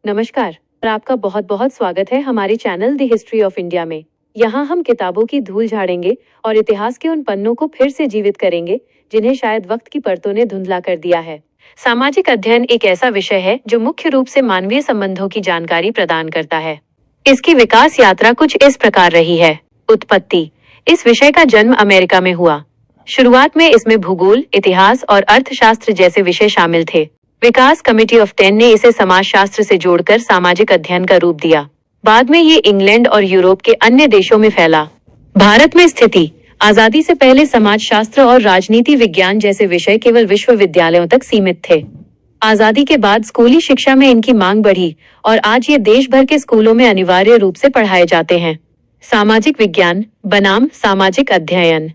नमस्कार और आपका बहुत बहुत स्वागत है हमारे channel the history of India में। यहाँ हम किताबों की धूल झाड़ेंगे और इतिहास के उन पन्नों को फिर से जीवित करेंगे जिन्हें शायद वक्त की परतों ने धुंधला कर दिया है। सामाजिक अध्ययन एक ऐसा विषय है जो मुख्य रूप से मानवीय संबंधों की जानकारी प्रदान करता है। इसकी विकास यात्रा कुछ इस प्रकार रही है। उत्पत्ति। इस विषय का जन्म अमेरिका में हुआ। शुरुआत में इसमें भूगोल, इतिहास और अर्थशास्त्र जैसे विषय शामिल थे। विकास कमेटी ऑफ 10 ने इसे समाजशास्त्र से जोड़कर सामाजिक अध्ययन का रूप दिया। बाद में ये इंग्लैंड और यूरोप के अन्य देशों में फैला। भारत में स्थिति। आजादी से पहले समाजशास्त्र और राजनीति विज्ञान जैसे विषय केवल विश्वविद्यालयों तक सीमित थे। आजादी के बाद स्कूली शिक्षा में इनकी मांग बढ़ी और आज ये देश भर के स्कूलों में अनिवार्य रूप से पढ़ाए जाते हैं। सामाजिक विज्ञान बनाम सामाजिक अध्ययन।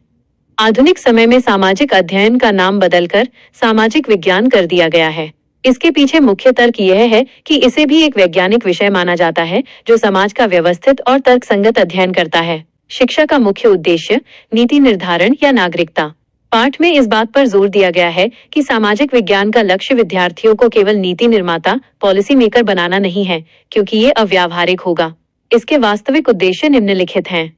आधुनिक समय में सामाजिक अध्ययन का नाम बदलकर सामाजिक विज्ञान कर दिया गया है। इसके पीछे मुख्य तर्क यह है कि इसे भी एक वैज्ञानिक विषय माना जाता है जो समाज का व्यवस्थित और तर्कसंगत अध्ययन करता है। शिक्षा का मुख्य उद्देश्य नीति निर्धारण या नागरिकता। पाठ में इस बात पर जोर दिया गया है कि सामाजिक विज्ञान का लक्ष्य विद्यार्थियों को केवल नीति निर्माता, पॉलिसी मेकर बनाना नहीं है, क्योंकि ये अव्यावहारिक होगा। इसके वास्तविक उद्देश्य निम्नलिखित हैं।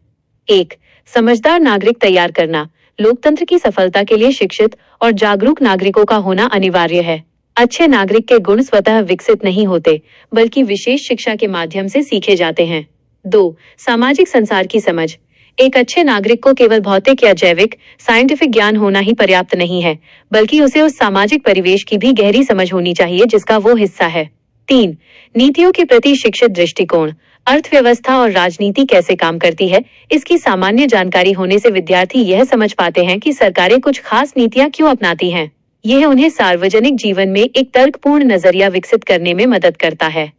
1. समझदार नागरिक तैयार करना। लोकतंत्र की सफलता के लिए शिक्षित और जागरूक नागरिकों का होना अनिवार्य है। अच्छे नागरिक के गुण स्वतः विकसित नहीं होते, बल्कि विशेष शिक्षा के माध्यम से सीखे जाते हैं। 2. सामाजिक संसार की समझ। एक अच्छे नागरिक को केवल भौतिक या जैविक साइंटिफिक ज्ञान होना ही पर्याप्त नहीं है, बल्कि उसे उस सामाजिक परिवेश की भी गहरी समझ होनी चाहिए जिसका वो हिस्सा है। 3. नीतियों के प्रति शिक्षित दृष्टिकोण। अर्थव्यवस्था और राजनीति कैसे काम करती है, इसकी सामान्य जानकारी होने से विद्यार्थी यह समझ पाते हैं कि सरकारें कुछ खास नीतियां क्यों अपनाती हैं। यह उन्हें सार्वजनिक जीवन में एक तर्कपूर्ण नजरिया विकसित करने में मदद करता है।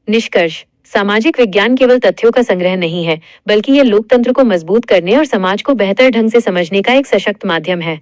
निष्कर्ष। सामाजिक विज्ञान केवल तथ्यों का संग्रह नहीं है, बल्कि यह लोकतंत्र को मजबूत करने और समाज को बेहतर ढंग से समझने का एक सशक्त माध्यम है।